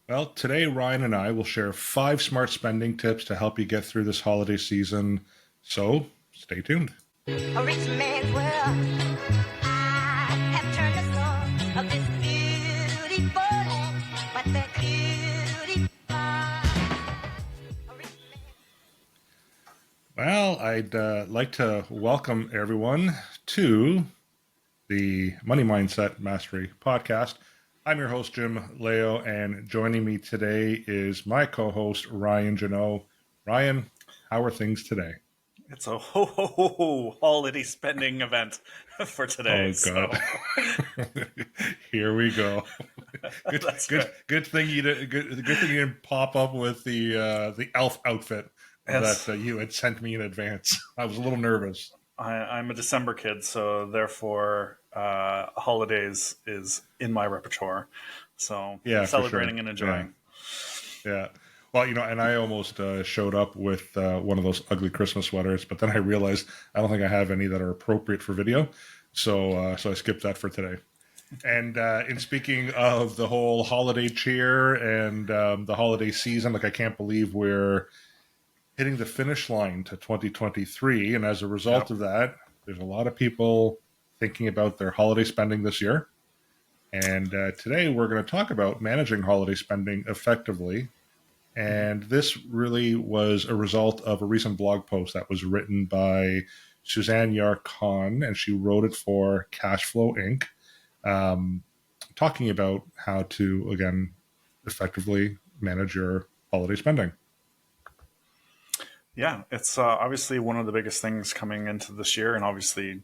Well, today Ryan and I will share 5 smart spending tips to help you get through this holiday season. So stay tuned. A rich man's world. I have turned the soul of this beautiful land, but the beautiful. A rich man. Well, I'd like to welcome everyone to the Money Mindset Mastery podcast. I'm your host, Jim Leo, and joining me today is my co host, Ryan Janot. Ryan, how are things today? It's a ho holiday spending event for today. Oh, God. So Here we go. Good, that's good, right. good thing you didn't. Good thing you didn't pop up with the elf outfit Yes, that you had sent me in advance. I was a little nervous. I'm a December kid, so therefore, holidays is in my repertoire. So Yeah, for sure. celebrating and Yeah, enjoying. yeah. Well, and I almost showed up with one of those ugly Christmas sweaters, but then I realized I don't think I have any that are appropriate for video, so I skipped that for today. And in speaking of the whole holiday cheer and the holiday season, like I can't believe we're hitting the finish line to 2023. And as a result Yep. of that, there's a lot of people thinking about their holiday spending this year. And today we're going to talk about managing holiday spending effectively. And this really was a result of a recent blog post that was written by Suzanne Khan, and she wrote it for Cashflow Inc., um, talking about how to, again, effectively manage your holiday spending. Yeah, it's obviously one of the biggest things coming into this year, and obviously,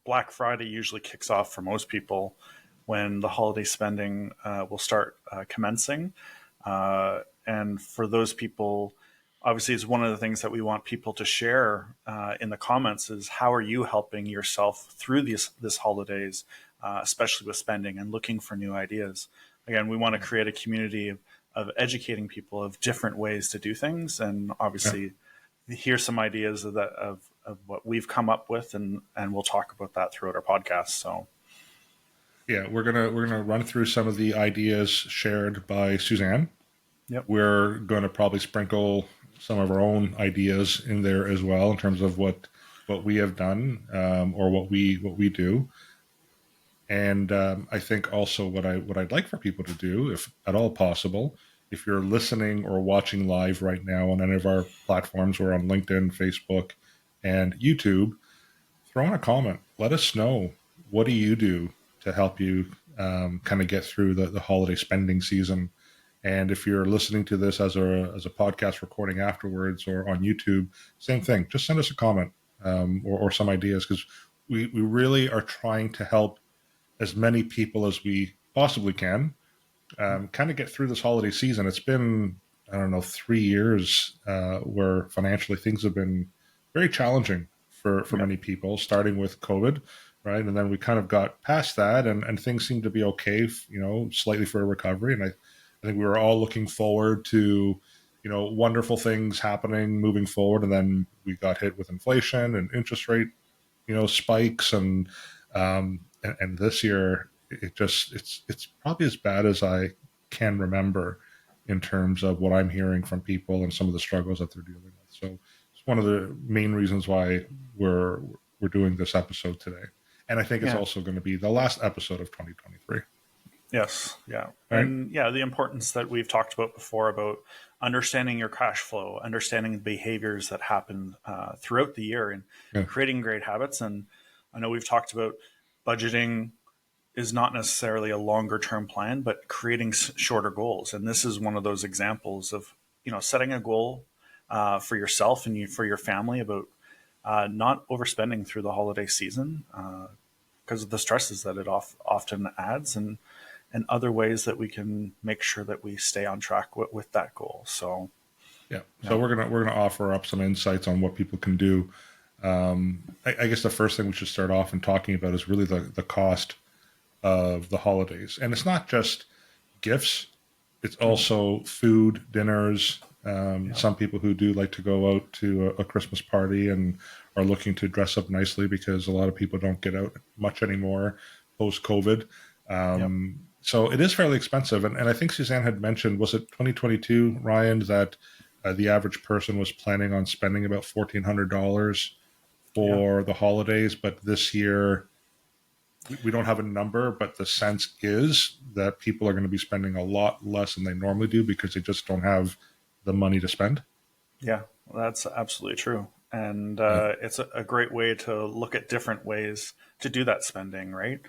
Black Friday usually kicks off for most people when the holiday spending will start commencing. And for those people, obviously, is one of the things that we want people to share in the comments is how are you helping yourself through this holidays, especially with spending and looking for new ideas. Again, we want to create a community of educating people of different ways to do things, and Yeah. obviously, here's some ideas of what we've come up with, and we'll talk about that throughout our podcast. So, Yeah, we're gonna run through some of the ideas shared by Suzanne. yep, We're going to probably sprinkle some of our own ideas in there as well in terms of what we have done, or what we do. And I think also what I'd like for people to do, if at all possible, if you're listening or watching live right now on any of our platforms, or on LinkedIn, Facebook, and YouTube, throw in a comment. Let us know, what do you do to help you kind of get through the holiday spending season. And if you're listening to this as a podcast recording afterwards or on YouTube, same thing. Just send us a comment, or some ideas, because we really are trying to help as many people as we possibly can kind of get through this holiday season. It's been, I don't know, 3 years where financially things have been very challenging for yep, many people, starting with COVID, right? And then we kind of got past that, and things seem to be okay, slightly for a recovery. And I think we were all looking forward to, wonderful things happening moving forward. And then we got hit with inflation and interest rate, spikes. And this year, it's probably as bad as I can remember in terms of what I'm hearing from people and some of the struggles that they're dealing with. So it's one of the main reasons why we're doing this episode today. And I think it's yeah. also going to be the last episode of 2023. Yes, yeah. Right? And yeah, the importance that we've talked about before about understanding your cash flow, understanding the behaviors that happen throughout the year, and Yeah. creating great habits. And I know we've talked about budgeting is not necessarily a longer term plan, but creating shorter goals. And this is one of those examples of, setting a goal for yourself and for your family about not overspending through the holiday season because of the stresses that it often adds, and other ways that we can make sure that we stay on track with that goal. So, Yeah. yeah, So we're gonna offer up some insights on what people can do. I guess the first thing we should start off in talking about is really the cost of the holidays. And it's not just gifts, it's also food, dinners. yeah, Some people who do like to go out to a Christmas party and are looking to dress up nicely, because a lot of people don't get out much anymore post COVID. yep, So it is fairly expensive. And I think Suzanne had mentioned, was it 2022, Ryan, that the average person was planning on spending about $1,400 Yeah. for the holidays. But this year, we don't have a number, but the sense is that people are going to be spending a lot less than they normally do because they just don't have the money to spend. Yeah, that's absolutely true. And Yeah. it's a great way to look at different ways to do that spending, right?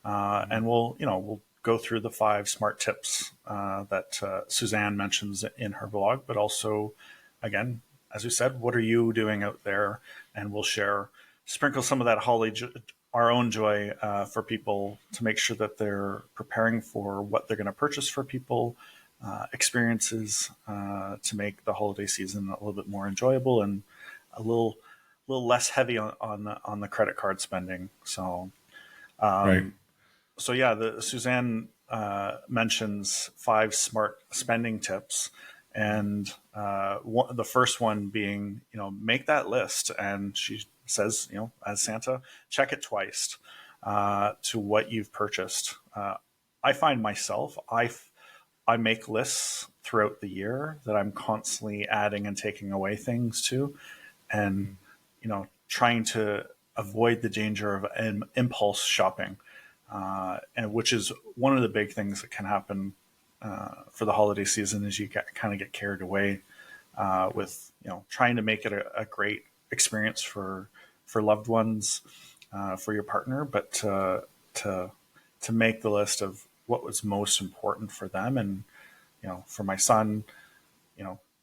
And we'll go through the 5 smart tips that Suzanne mentions in her blog, but also, again, as we said, what are you doing out there? And we'll sprinkle some of that our own joy for people to make sure that they're preparing for what they're going to purchase for people, experiences to make the holiday season a little bit more enjoyable and a little less heavy on the credit card spending. So Right. yeah, the Suzanne mentions 5 smart spending tips, and the first one being, make that list. And she says, as Santa, check it twice to what you've purchased. I find myself, I make lists throughout the year that I'm constantly adding and taking away things to, and trying to avoid the danger of impulse shopping, and which is one of the big things that can happen for the holiday season, is you kind of get carried away with trying to make it a great experience for loved ones, for your partner, but to make the list of what was most important for them. And for my son,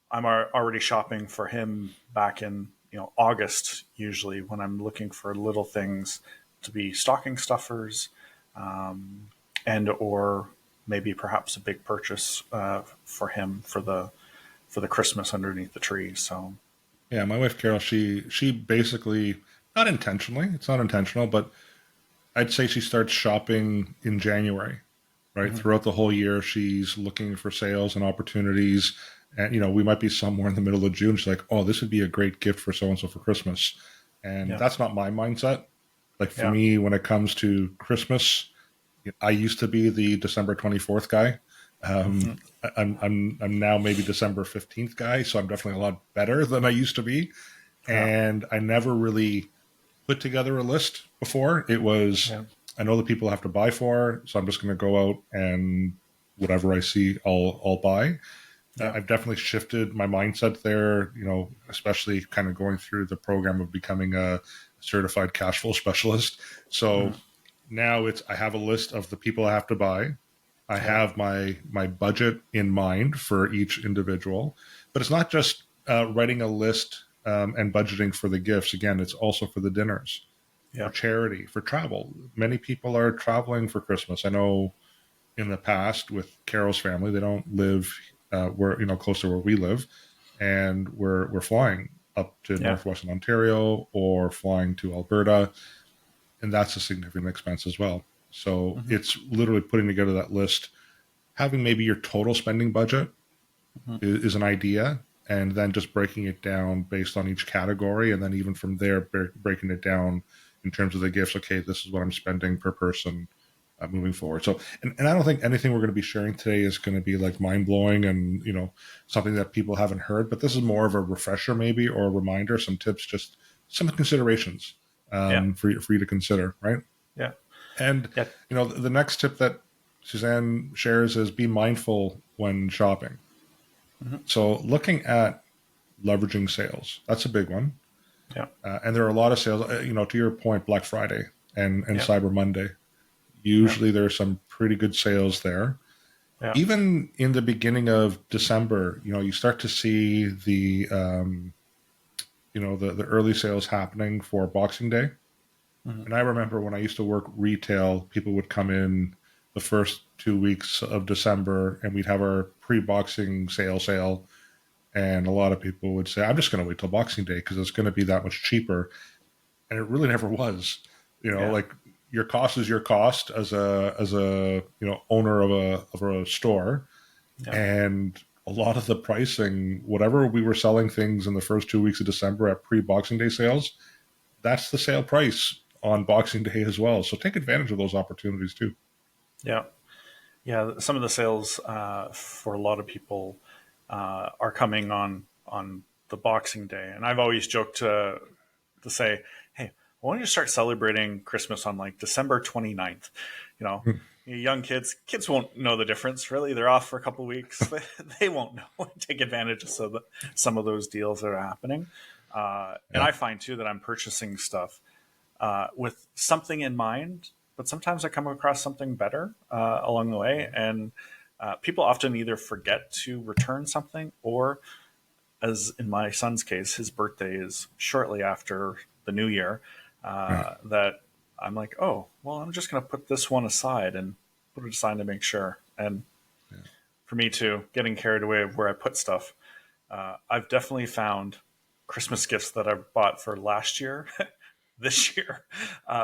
I'm already shopping for him back in August, usually, when I'm looking for little things to be stocking stuffers, and or maybe perhaps a big purchase for him for the Christmas underneath the tree. So Yeah, my wife Carol, she basically, not intentionally, it's not intentional, but I'd say she starts shopping in January, right? mhm. Throughout the whole year, she's looking for sales and opportunities. And, we might be somewhere in the middle of June. She's like, oh, this would be a great gift for so and so for Christmas. And Yeah, that's not my mindset. Like for yeah, me, when it comes to Christmas, I used to be the December 24th guy. Um, mhm. I'm now maybe December 15th guy. So I'm definitely a lot better than I used to be. Yeah, And I never really put together a list before. It was, yeah, I know the people I have to buy for, so I'm just going to go out and whatever I see, I'll buy. yeah, I've definitely shifted my mindset there, especially kind of going through the program of becoming a certified cash flow specialist. So mhm. now I have a list of the people I have to buy. I Yeah, have my budget in mind for each individual, but it's not just writing a list and budgeting for the gifts. Again, it's also for the dinners, for yeah, charity, for travel. Many people are traveling for Christmas. I know in the past with Carol's family, they don't live where close to where we live, and we're flying up to yeah, northwestern Ontario or flying to Alberta, and that's a significant expense as well. So mhm, it's literally putting together that list, having maybe your total spending budget mhm. is an idea, and then just breaking it down based on each category, and then even from there breaking it down in terms of the gifts. Okay, this is what I'm spending per person moving forward. So, and I don't think anything we're going to be sharing today is going to be like mind blowing and something that people haven't heard. But this is more of a refresher, maybe, or a reminder, some tips, just some considerations Yeah, for you to consider, right? yeah, And yeah, the next tip that Suzanne shares is be mindful when shopping. mhm. So, looking at leveraging sales, that's a big one. Yeah, And there are a lot of sales, to your point, Black Friday and yeah, Cyber Monday. yeah, Usually there's some pretty good sales there. yeah, Even in the beginning of December, you start to see the early sales happening for Boxing Day. mhm. And I remember when I used to work retail, people would come in the first 2 weeks of December and we'd have our pre-boxing sale. And a lot of people would say, I'm just going to wait till Boxing Day because it's going to be that much cheaper. And it really never was. Yeah, Like your cost is your cost as a owner of a store, yeah, and a lot of the pricing, whatever we were selling things in the first 2 weeks of December at pre-Boxing Day sales, that's the sale price on Boxing Day as well. So take advantage of those opportunities too. yeah. Yeah, some of the sales for a lot of people are coming on the Boxing Day, and I've always joked to say, "Hey, why don't you start celebrating Christmas on like December 29th?" You know, young kids won't know the difference really. They're off for a couple of weeks. They won't know. Take advantage of some of those deals that are happening. And Yeah. I find too that I'm purchasing stuff with something in mind, but sometimes I come across something better along the way. And people often either forget to return something, or, as in my son's case, his birthday is shortly after the new year, Yeah. that I'm like, oh, well, I'm just going to put this one aside and put it aside to make sure. And for me too, getting carried away of where I put stuff, I've definitely found Christmas gifts that I bought for last year this year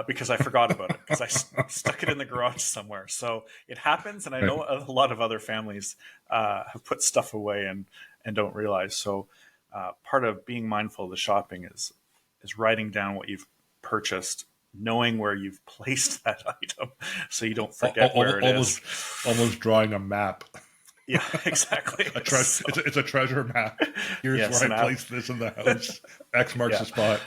because I forgot about it because I stuck it in the garage somewhere. So it happens, and I Right. know a lot of other families have put stuff away and don't realize. So part of being mindful of the shopping is writing down what you've purchased, knowing where you've placed that item, so you don't forget where it is. Almost drawing a map. Yeah, exactly. A treasure. So, It's a treasure map. Here's yes, where I and placed this in the house. X marks yeah, the spot.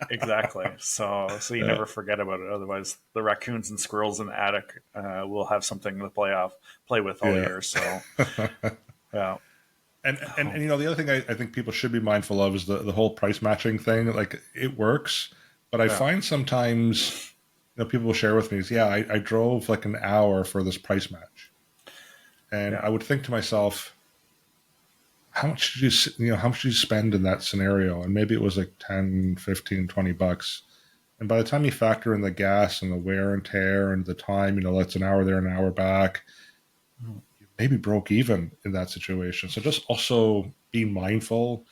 exactly. So you Yeah. never forget about it. Otherwise, the raccoons and squirrels in the attic will have something to play with all Yeah. year. So yeah, And you know, the other thing I think people should be mindful of is the whole price matching thing. Like, it works, but I yeah, find sometimes, people will share with me is, yeah, I drove like an hour for this price match, and yeah, I would think to myself, how much did how much did you spend in that scenario? And maybe it was like 10, 15, $20. And by the time you factor in the gas and the wear and tear and the time, that's an hour there, an hour back, maybe broke even in that situation. So just also be mindful.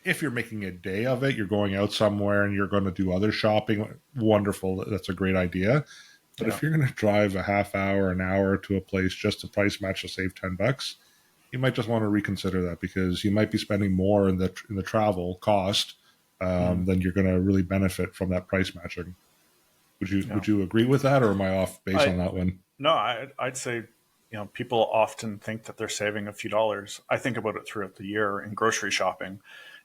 If you're making a day of it, you're going out somewhere and you're going to do other shopping, wonderful. That's a great idea. But yeah, if you're going to drive a half hour, an hour to a place just to price match to save $10, you might just want to reconsider that, because you might be spending more in the travel cost mm, than you're going to really benefit from that price matching. Would you yeah. would you agree with that, or am I off base I on that one? No, I'd say, people often think that they're saving a few dollars. I think about it throughout the year in grocery shopping.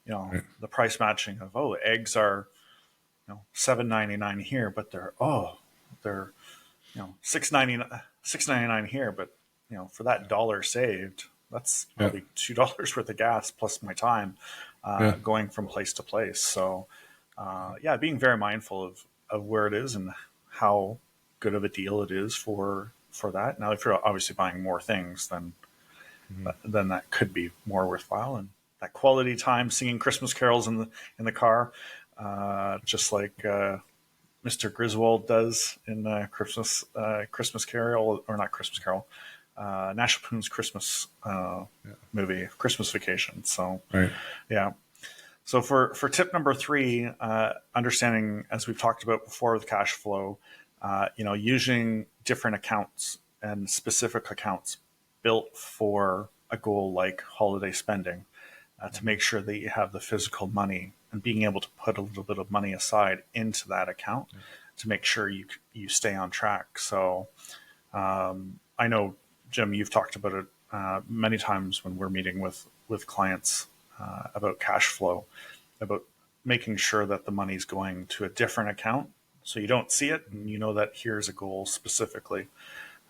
Right. The price matching of, oh, eggs are $7.99 here, but they're 6.99 here, but for that dollar saved, that's Yeah. probably $2 worth of gas plus my time Yeah. going from place to place. So yeah, being very mindful of where it is and how good of a deal it is for that. Now, if you're obviously buying more things, Mhm. then that could be more worthwhile. And that quality time singing Christmas carols in the car, just like Mr. Griswold does in Christmas Carol, or not Christmas Carol, National Lampoon's Christmas Yeah. movie, Christmas Vacation. So Right. yeah. So for tip number 3, understanding, as we've talked about before with cash flow, using different accounts and specific accounts built for a goal like holiday spending, to make sure that you have the physical money, and being able to put a little bit of money aside into that account to make sure you stay on track. So I know, Jim, you've talked about it many times when we're meeting with clients about cash flow, about making sure that the money's going to a different account so you don't see it and you know that here's a goal specifically.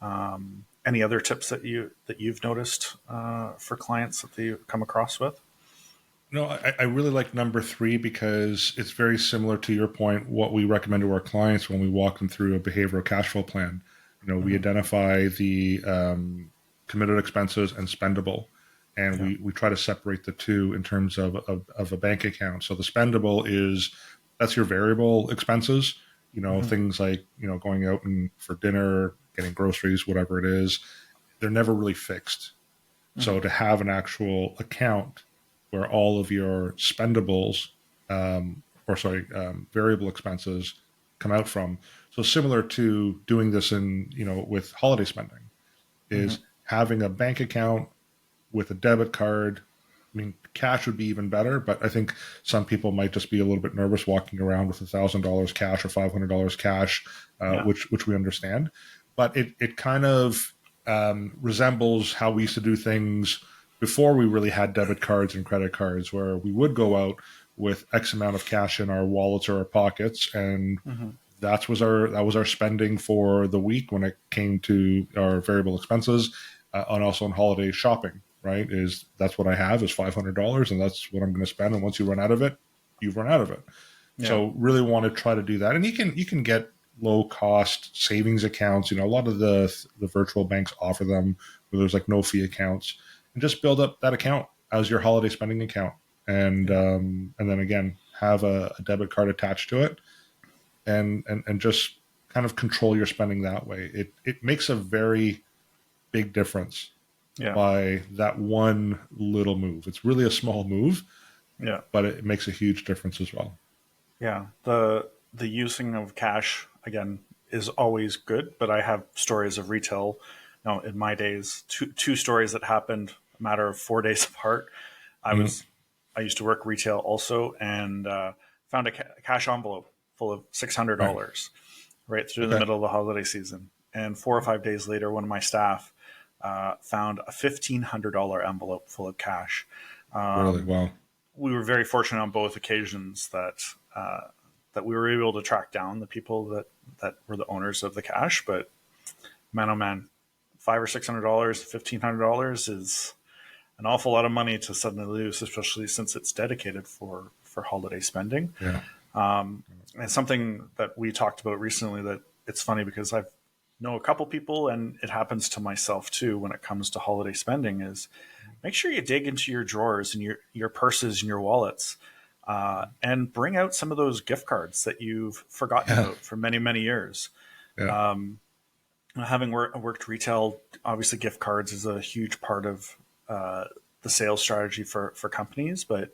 Any other tips that you've noticed for clients that you come across with? No, I really like number 3, because it's very similar to your point, what we recommend to our clients when we walk them through a behavioral cash flow plan. We Mm-hmm. identify the committed expenses and spendable, and Yeah. we try to separate the two in terms of a bank account. So the spendable that's your variable expenses, Mm-hmm. things like, going out and for dinner, getting groceries, whatever it is, they're never really fixed. Mm-hmm. So to have an actual account where all of your spendables, variable expenses come out from. So similar to doing this with holiday spending, Mm-hmm. is having a bank account with a debit card. I mean, cash would be even better, but I think some people might just be a little bit nervous walking around with $1,000 cash or $500 cash, Yeah. which we understand. But it kind of resembles how we used to do things before we really had debit cards and credit cards, where we would go out with X amount of cash in our wallets or our pockets, and Mm-hmm. that was our spending for the week when it came to our variable expenses, and also on holiday shopping. Right, is that's what I have is $500, and that's what I'm going to spend. And once you run out of it, you've run out of it. Yeah. So really want to try to do that, and you can get low cost savings accounts. You know, a lot of the virtual banks offer them where there's like no fee accounts, and just build up that account as your holiday spending account, and then again have a debit card attached to it, and just kind of control your spending that way. It makes a very big difference Yeah. by that one little move. It's really a small move, Yeah. but it makes a huge difference as well. Yeah. The using of cash again is always good, but I have stories of retail. In my days, two stories that happened a matter of 4 days apart. I used to work retail also, and found a cash envelope full of $600 right through the Okay. middle of the holiday season. And 4 or 5 days later, one of my staff found a $1,500 envelope full of cash. Really? Wow. We were very fortunate on both occasions that we were able to track down the people that were the owners of the cash. But man, oh man, $500 or $600, $1,500 is an awful lot of money to suddenly lose, especially since it's dedicated for holiday spending. Yeah. And something that we talked about recently that it's funny because I know a couple people, and it happens to myself too when it comes to holiday spending, is make sure you dig into your drawers and your purses and your wallets, and bring out some of those gift cards that you've forgotten Yeah. about for many, many years. Yeah. Having worked retail, obviously gift cards is a huge part of the sales strategy for companies. But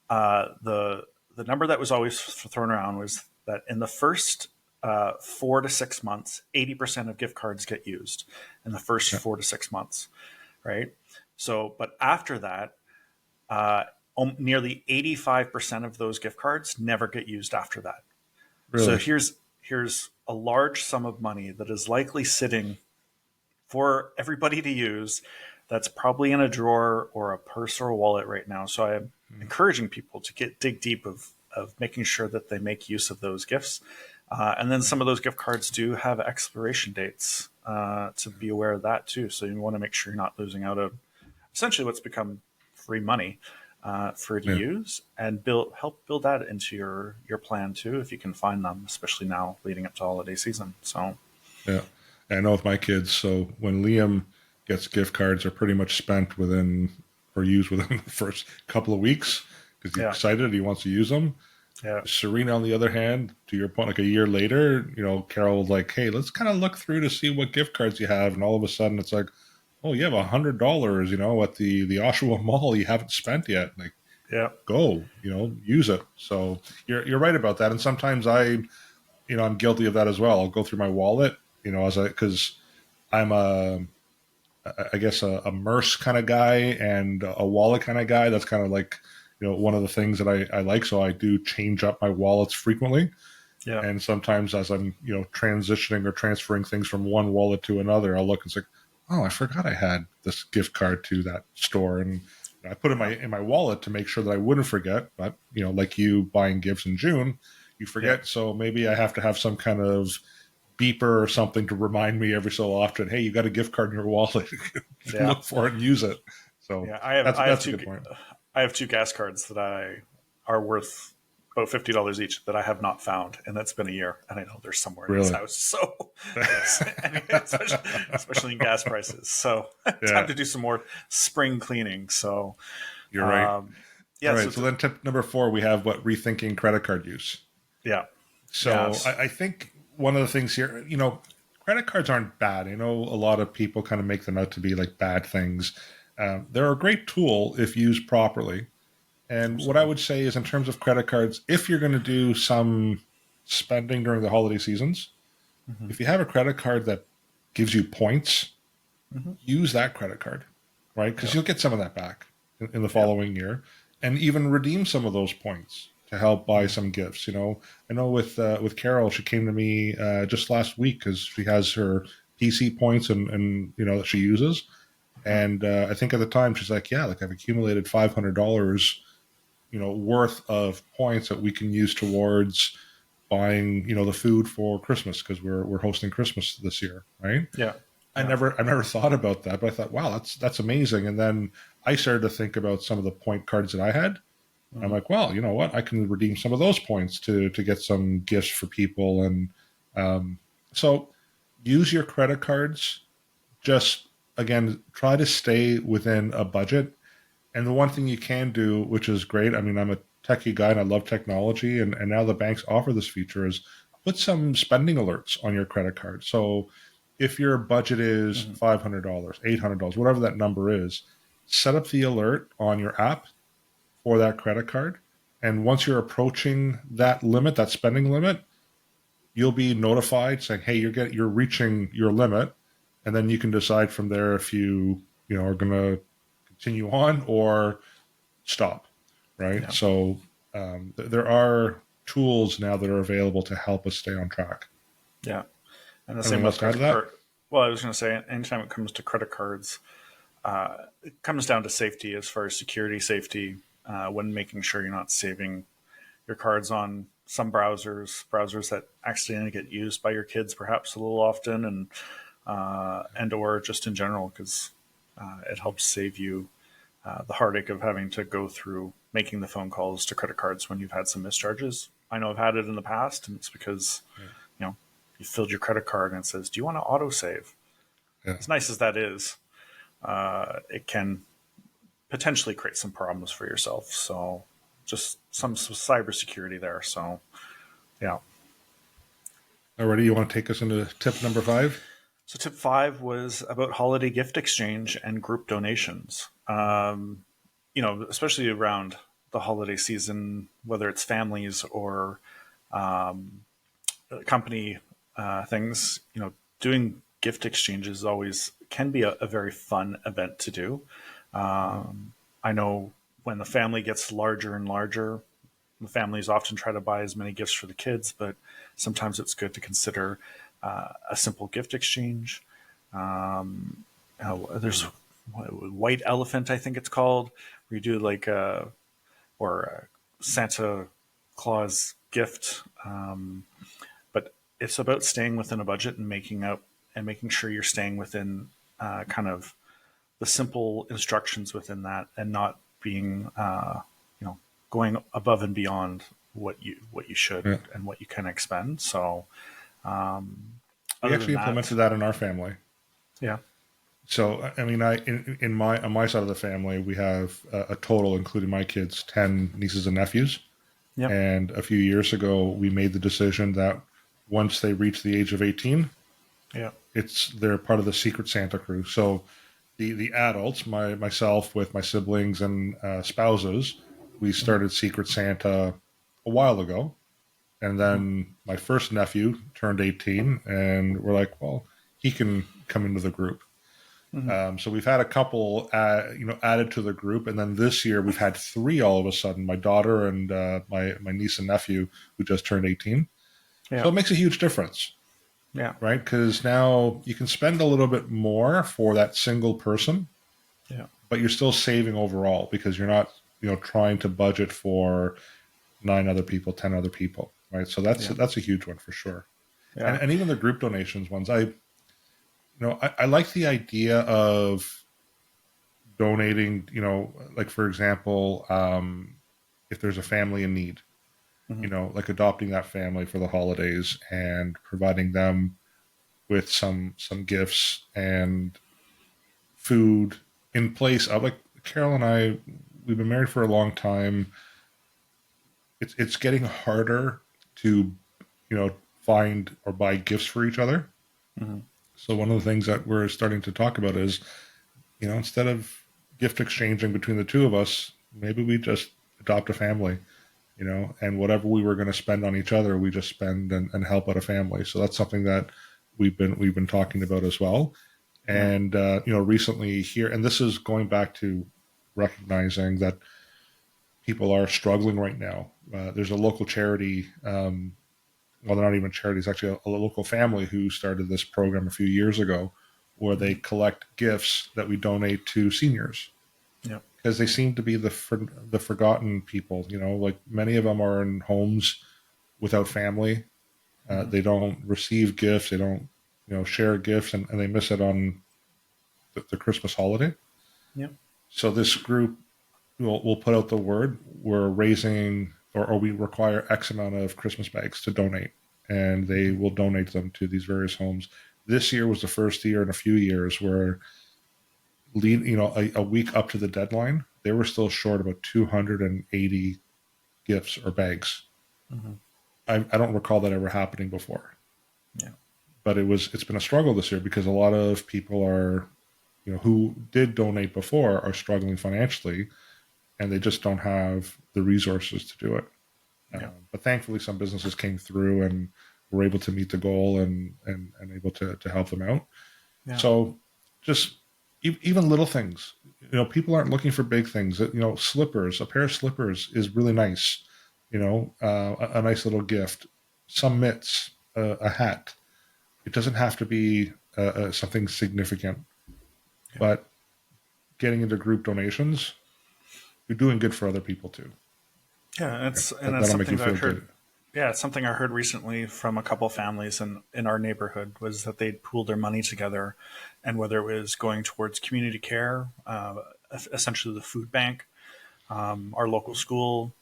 the number that was always thrown around was that in the first 4 to 6 months, 80% of gift cards get used in the first 4 to 6 months, right? So, but after that, nearly 85% of those gift cards never get used after that. So Really? here's a large sum of money that is likely sitting for everybody to use, that's probably in a drawer or a purse or a wallet right now. So I am encouraging people to dig deep of making sure that they make use of those gifts. And then some of those gift cards do have expiration dates, to be aware of that too. So you want to make sure you're not losing out on essentially what's become free money for you to use, and help build that into your plan too, if you can find them, especially now leading up to holiday season. So Yeah. And I know with my kids, so when Liam gets gift cards, are pretty much spent within or used within the first couple of weeks because he's yeah, excited, he wants to use them. yeah, Serena, on the other hand, to your point, like a year later, you know, Carol was like, "Hey, let's kind of look through to see what gift cards you have," and all of a sudden, it's like, "Oh, you have $100, you know, at the Oshawa Mall you haven't spent yet." Like, yeah, go, you know, use it. So you're right about that. And sometimes I'm guilty of that as well. I'll go through my wallet, you know, because I'm I guess a Merce kind of guy and a wallet kind of guy. That's kind of like, you know, one of the things that I like. So I do change up my wallets frequently. yeah, And sometimes as I'm, you know, transitioning or transferring things from one wallet to another, I'll look and say, oh, I forgot I had this gift card to that store. And I put it in my wallet to make sure that I wouldn't forget. But, you know, like you buying gifts in June, you forget. yeah, So maybe I have to have some kind of beeper or something to remind me every so often, hey, you got a gift card in your wallet. yeah. Look for it and use it. So Yeah, that's a good point. I have two gas cards that are worth about $50 each that I have not found, and that's been a year, and I know they're somewhere in this Really? house. So, yes, especially in gas prices. So, Yeah, time to do some more spring cleaning. So, you're right. yeah, All right. So then tip number 4, we have rethinking credit card use. yeah, So I think one of the things here, you know, credit cards aren't bad. I know a lot of people kind of make them out to be like bad things. They're a great tool if used properly. And what I would say is, in terms of credit cards, if you're going to do some spending during the holiday seasons, if you have a credit card that gives you points, use that credit card, right? Because you'll get some of that back in the following year, and even redeem some of those points to help buy some gifts. You know, I know with Carol, she came to me just last week because she has her PC points and that she uses. And I think at the time she's like, yeah, like I've accumulated $500, worth of points that we can use towards buying, the food for Christmas because we're hosting Christmas this year, right? Yeah. I Yeah. never thought about that, but I thought, wow, that's amazing. And then I started to think about some of the point cards that I had. I'm Mhm. like, well, you know what? I can redeem some of those points to get some gifts for people, and um, so use your credit cards. Just again, try to stay within a budget. And the one thing you can do, which is great, I mean, I'm a techie guy and I love technology, and now the banks offer this feature, is put some spending alerts on your credit card. So if your budget is Mhm. $500, $800, whatever that number is, set up the alert on your app for that credit card. And once you're approaching that limit, that spending limit, you'll be notified saying, "Hey, you're reaching your limit," and then you can decide from there if you are going to continue on or stop. Right. Yeah. So there are tools now that are available to help us stay on track. Yeah. And the same Anything else with to add to credit that? card. Well, I was going to say, anytime it comes to credit cards, it comes down to safety as far as security safety when making sure you're not saving your cards on some browsers that accidentally get used by your kids perhaps a little often, and or just in general because it helps save you the heartache of having to go through making the phone calls to credit cards when you've had some mischarges. I know I've had it in the past, and it's because Yeah. you filled your credit card and it says, "Do you want to autosave?" Yeah. As nice as that is, it can potentially create some problems for yourself. So just some cybersecurity there. So yeah. Alrighty, you want to take us into tip number 5? So tip 5 was about holiday gift exchange and group donations. Especially around the holiday season, whether it's families or company things, doing gift exchanges always can be a very fun event to do. I know when the family gets larger and larger, the families often try to buy as many gifts for the kids, but sometimes it's good to consider a simple gift exchange. There's White Elephant, I think it's called, where you do like a Santa Claus gift, but it's about staying within a budget and making sure you're staying within kind of the simple instructions within that, and not being going above and beyond what you should Yeah. and what you can expend. So We other than actually that, implemented that in our family. yeah, So, I mean, in my on my side of the family, we have a total, including my kids, 10 nieces and nephews. yep, And a few years ago, we made the decision that once they reach the age of 18, yeah, they're part of the Secret Santa crew. So, the adults, myself with my siblings and spouses, we started Secret Santa a while ago, and mm-hmm. then my first nephew turned 18, and we're like, well, he can come into the group. Mm-hmm. So we've had a couple, added to the group, and then this year we've had 3 all of a sudden. My daughter and my niece and nephew who just turned 18. So Yeah, it makes a huge difference, yeah, right? Because now you can spend a little bit more for that single person, yeah, but you're still saving overall because you're not, trying to budget for 9 other people, 10 other people, right? So yeah, that's a huge one for sure. And yeah, and even the group donations ones, I like the idea of donating, like for example, if there's a family in need, mm-hmm. like adopting that family for the holidays and providing them with some gifts and food in place of, like, Carol and I, we've been married for a long time. It's getting harder to, find or buy gifts for each other. Mm-hmm. So one of the things that we're starting to talk about is, instead of gift exchanging between the two of us, maybe we just adopt a family, and whatever we were going to spend on each other, we just spend and help out a family. So that's something that we've been talking about as well. Yeah, And recently here, and this is going back to recognizing that people are struggling right now. There's a local charity well, they're not even charities, actually a local family who started this program a few years ago where they collect gifts that we donate to seniors Yep. because they seem to be the forgotten people. Like many of them are in homes without family. Mm-hmm. They don't receive gifts. They don't, share gifts, and they miss it on the Christmas holiday. Yep. So this group will put out the word. We're raising, or we require X amount of Christmas bags to donate, and they will donate them to these various homes. This year was the first year in a few years where, a week up to the deadline, they were still short about 280 gifts or bags. Mm-hmm. I don't recall that ever happening before. Yeah. But it's been a struggle this year because a lot of people are, who did donate before are struggling financially, and they just don't have the resources to do it. Yeah. But thankfully, some businesses came through and were able to meet the goal and able to help them out. Yeah. So just even little things, people aren't looking for big things. Slippers, a pair of slippers is really nice. A nice little gift, some mitts, a hat. It doesn't have to be something significant, but getting into group donations, you're doing good for other people too. Yeah, it's and that's That'll make you something that feel I've heard. good. Yeah, it's something I heard recently from a couple families in our neighborhood was that they'd pooled their money together, and whether it was going towards community care, essentially the food bank, our local school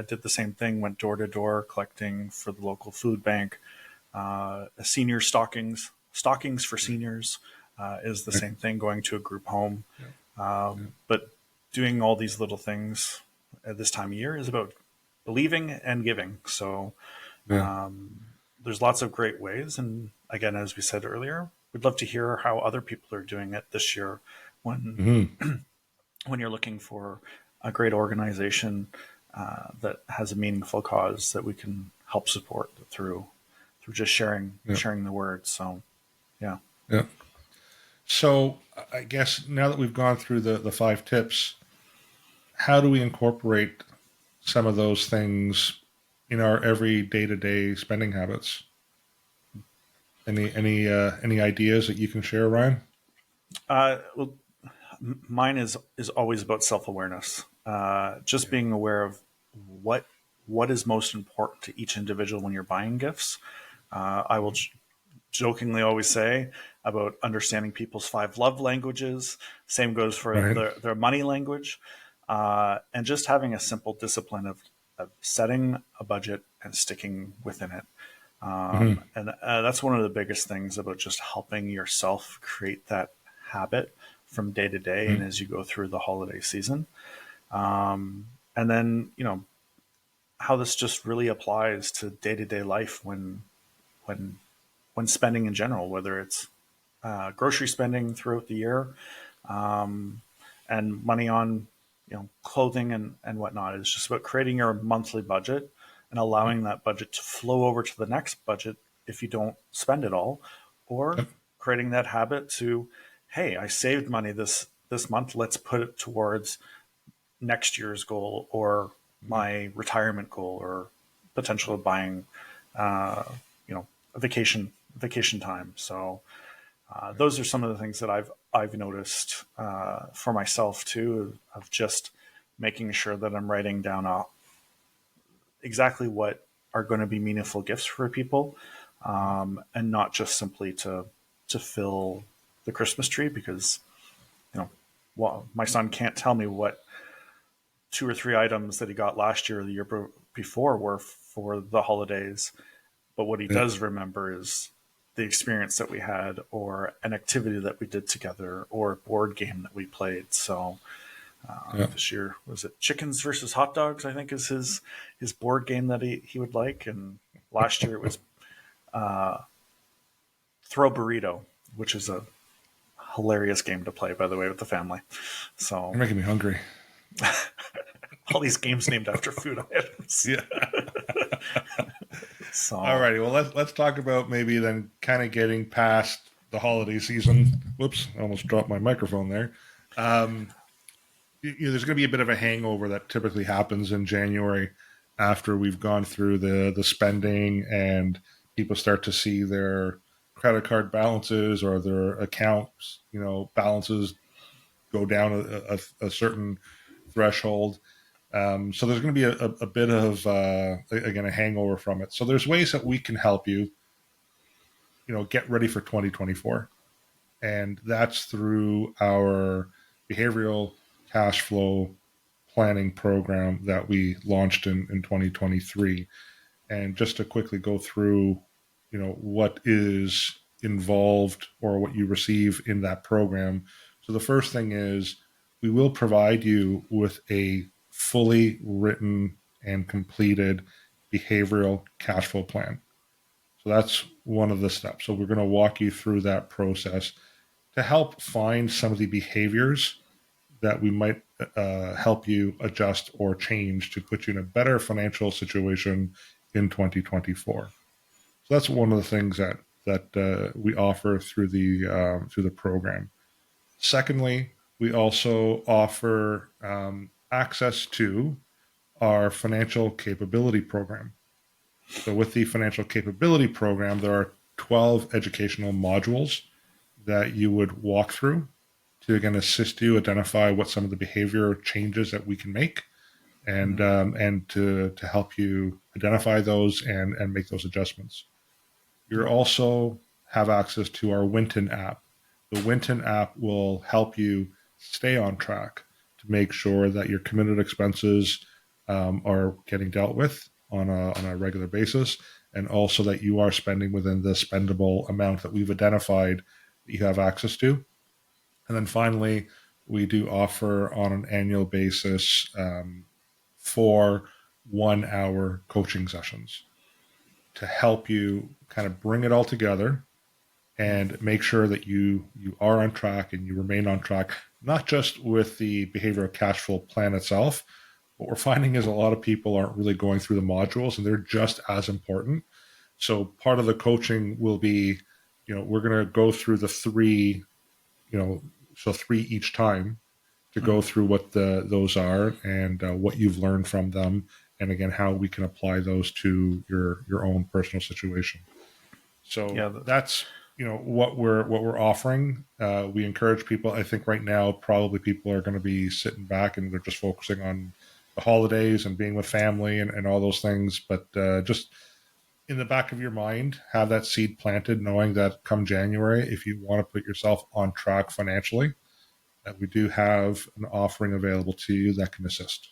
did the same thing, went door to door collecting for the local food bank. Senior stockings for seniors is the same thing, going to a group home. But doing all these little things at this time of year is about believing and giving. So Yeah. there's lots of great ways. And again, as we said earlier, we'd love to hear how other people are doing it this year when Mm-hmm. when you're looking for a great organization that has a meaningful cause that we can help support through just Yeah. sharing the word. So yeah. Yeah. So I guess now that we've gone through the 5 tips, how do we incorporate some of those things in our every day-to-day spending habits? Any ideas that you can share, Ryan? Well, mine is always about self awareness. Just being aware of what what is most important to each individual when you're buying gifts. I will jokingly always say about understanding people's 5 love languages. Same goes for Right. their money language, and just having a simple discipline of setting a budget and sticking within it. Mm-hmm. And that's one of the biggest things about just helping yourself create that habit from day to day and Mm-hmm. as you go through the holiday season. And then, how this just really applies to day to day life when when spending in general, whether it's grocery spending throughout the year, and money on clothing and whatnot. It's just about creating your monthly budget and allowing that budget to flow over to the next budget if you don't spend it all, or Yep. creating that habit to, hey, I saved money this month. Let's put it towards next year's goal or my retirement goal or potential of buying, a vacation time. So those are some of the things that I've noticed for myself too, of just making sure that I'm writing down exactly what are going to be meaningful gifts for people, and not just simply to fill the Christmas tree because well, my son can't tell me what 2 or 3 items that he got last year or the year before were for the holidays. But what he Yeah. does remember is the experience that we had, or an activity that we did together, or a board game that we played. So Yeah. this year, was it Chickens versus Hot Dogs? I think is his board game that he would like. And last year it was Throw Burrito, which is a hilarious game to play, by the way, with the family. So You're making me hungry. all these games named after food items. Yeah. So Alrighty. Well, let's talk about maybe then kind of getting past the holiday season. Whoops! I almost dropped my microphone there. There's going to be a bit of a hangover that typically happens in January. after we've gone through the spending and people start to see their credit card balances or their accounts, balances go down a certain threshold. So there's going to be a bit of again a hangover from it. So there's ways that we can help you, get ready for 2024, and that's through our behavioral cash flow planning program that we launched in 2023. And just to quickly go through, what is involved or what you receive in that program. So the first thing is we will provide you with a fully written and completed behavioral cash flow plan. So that's one of the steps. So we're going to walk you through that process to help find some of the behaviors that we might help you adjust or change to put you in a better financial situation in 2024. So that's one of the things that we offer through the program. Secondly, we also offer access to our financial capability program. So with the financial capability program, there are 12 educational modules that you would walk through to again assist you identify what some of the behavior changes that we can make, and to help you identify those and make those adjustments. You also have access to our Winton app. The Winton app will help you stay on track to make sure that your committed expenses are getting dealt with on a regular basis, and also that you are spending within the spendable amount that we've identified that you have access to. And then finally, we do offer on an annual basis 4 1-hour coaching sessions to help you kind of bring it all together and make sure that you are on track and you remain on track, not just with the behavioral cash flow plan itself. What we're finding is a lot of people aren't really going through the modules, and they're just as important. So part of the coaching will be, we're going to go through the 3, so 3 each time, to go through what those are and what you've learned from them, and again how we can apply those to your own personal situation. So that's what we're offering. We encourage people. I think right now probably people are going to be sitting back and they're just focusing on the holidays and being with family and all those things. But just in the back of your mind, have that seed planted, knowing that come January, if you want to put yourself on track financially, that we do have an offering available to you that can assist.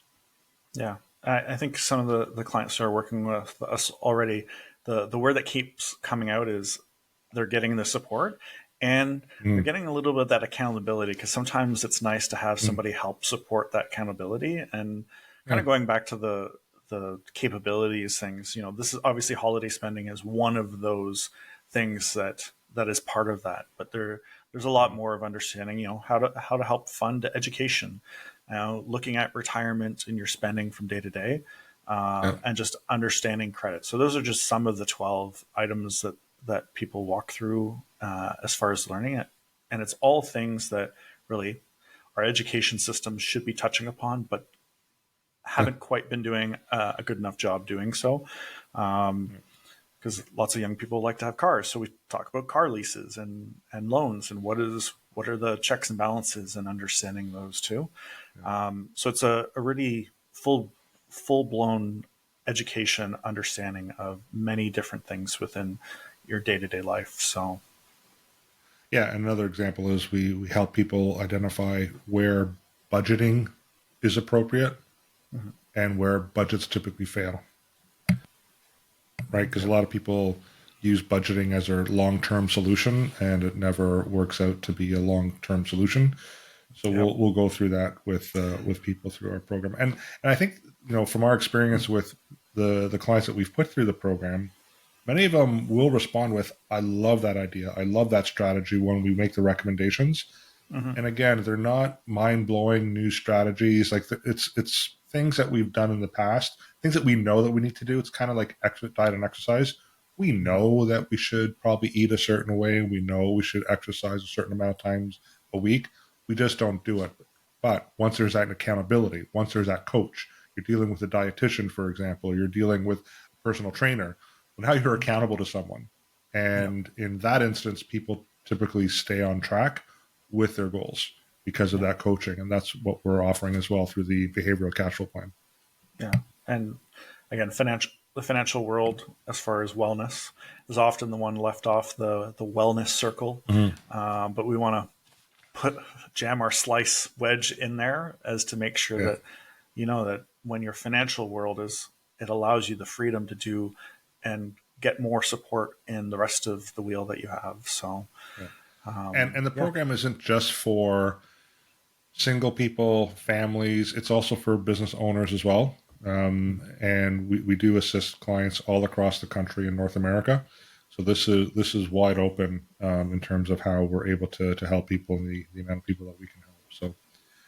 Yeah. I think some of the clients who are working with us already, the word that keeps coming out is they're getting the support, and they're getting a little bit of that accountability, because sometimes it's nice to have somebody help support that accountability. And kind of going back to the capabilities things, this is obviously holiday spending is one of those things that is part of that, but there's a lot more of understanding, how to help fund education, looking at retirement and your spending from day to day, and just understanding credit. So those are just some of the 12 items that people walk through as far as learning it. And it's all things that really our education system should be touching upon, but haven't quite been doing a good enough job doing so. Because lots of young people like to have cars. So we talk about car leases and loans, and what are the checks and balances, and understanding those too. So it's a really full-blown education understanding of many different things within your day-to-day life. So yeah, another example is we help people identify where budgeting is appropriate and where budgets typically fail. Right? Because a lot of people use budgeting as their long-term solution, and it never works out to be a long-term solution. So we'll go through that with people through our program, and I think from our experience with the clients that we've put through the program, many of them will respond with, "I love that idea. I love that strategy." When we make the recommendations, and again, they're not mind-blowing new strategies. Like it's things that we've done in the past, things that we know that we need to do. It's kind of like diet and exercise. We know that we should probably eat a certain way. We know we should exercise a certain amount of times a week. We just don't do it. But once there's that accountability, once there's that coach, you're dealing with a dietitian, for example, you're dealing with a personal trainer. But now you're accountable to someone. Yep. And in that instance, people typically stay on track with their goals because of Yeah. that coaching. And that's what we're offering as well through the behavioral cash flow plan. Yeah. And again, the financial world, as far as wellness, is often the one left off the wellness circle. Mm-hmm. But we want to jam our slice wedge in there as to make sure Yeah. that that when your financial world it allows you the freedom to do and get more support in the rest of the wheel that you have. So Yeah. And the yeah. program isn't just for single people, families. It's also for business owners as well. And we do assist clients all across the country in North America. So this is wide open in terms of how we're able to help people and the amount of people that we can help. So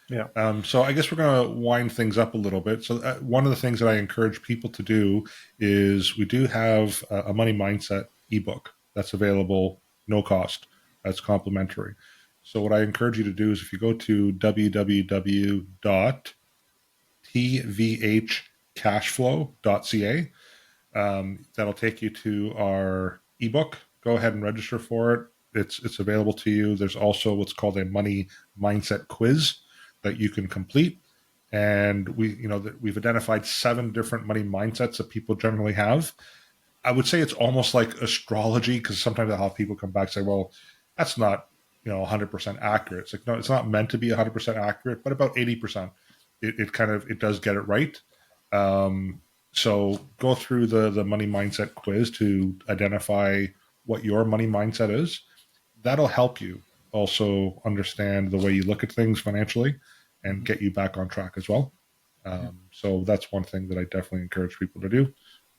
Yeah. so I guess we're going to wind things up a little bit. So one of the things that I encourage people to do is we do have a money mindset ebook that's available, no cost. That's complimentary. So what I encourage you to do is if you go to www.tvhcashflow.ca, that'll take you to our ebook. Go ahead and register for it. It's available to you. There's also what's called a money mindset quiz that you can complete. And we've identified 7 different money mindsets that people generally have. I would say it's almost like astrology because sometimes I'll have people come back and say, well, that's not 100% accurate. It's like, no, it's not meant to be 100% accurate, but about 80%. It does get it right. So go through the money mindset quiz to identify what your money mindset is. That'll help you also understand the way you look at things financially and get you back on track as well. So that's one thing that I definitely encourage people to do.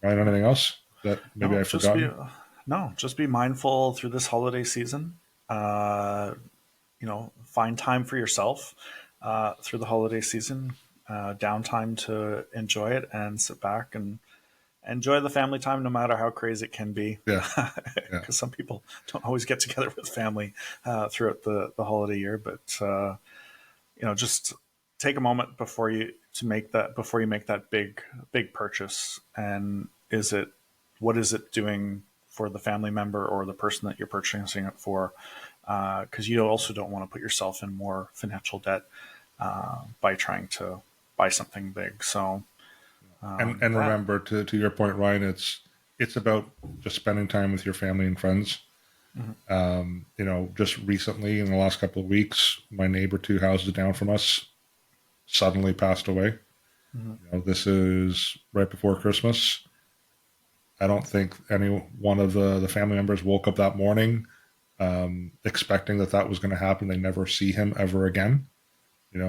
Right? Anything else that maybe No, I've forgotten? just be mindful through this holiday season. Find time for yourself through the holiday season, downtime to enjoy it and sit back and enjoy the family time, no matter how crazy it can be. Yeah. Yeah. Because some people don't always get together with family throughout the holiday year, but just take a moment before you make that big purchase. And what is it doing for the family member or the person that you're purchasing it for? Because you also don't want to put yourself in more financial debt by trying to buy something big. So And remember, to your point, Ryan, it's about just spending time with your family and friends. Just recently in the last couple of weeks, my neighbor 2 houses down from us suddenly passed away. This is right before Christmas. I don't think any one of the family members woke up that morning expecting that was going to happen. They never see him ever again.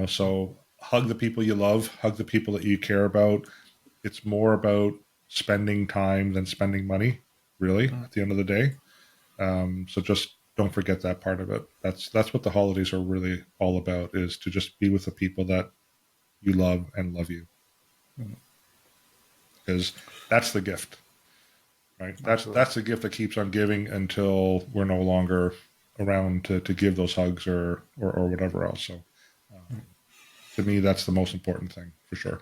So hug the people you love, hug the people that you care about. It's more about spending time than spending money, really, at the end of the day. So just don't forget that part of it. That's what the holidays are really all about, is to just be with the people that you love and love you. Because that's the gift, right? That's the gift that keeps on giving until we're no longer around to give those hugs or whatever else. So to me, that's the most important thing for sure.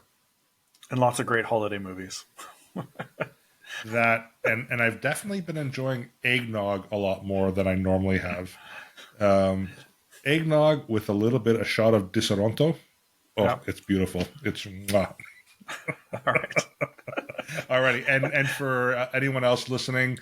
and lots of great holiday movies. That and I've definitely been enjoying eggnog a lot more than I normally have. Eggnog with a little bit, a shot of Disaronto. Oh, Yeah. It's beautiful. It's mwah. All right. Alrighty, and for anyone else listening,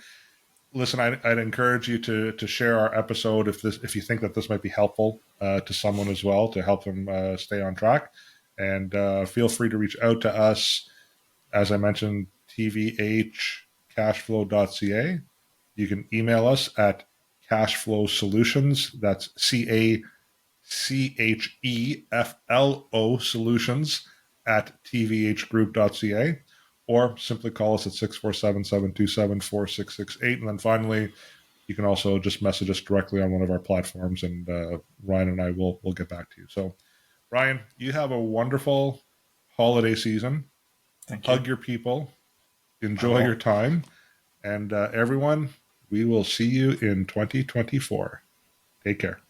I'd encourage you to share our episode if you think that this might be helpful to someone as well, to help them stay on track. And feel free to reach out to us. As I mentioned, tvhcashflow.ca. You can email us at cashflowsolutions. That's CACHEFLO solutions at tvhgroup.ca. Or simply call us at 647-727-4668. And then finally, you can also just message us directly on one of our platforms, and Ryan and I will get back to you. So, Ryan, you have a wonderful holiday season. Thank you. Hug your people. Enjoy your time. And everyone, we will see you in 2024. Take care.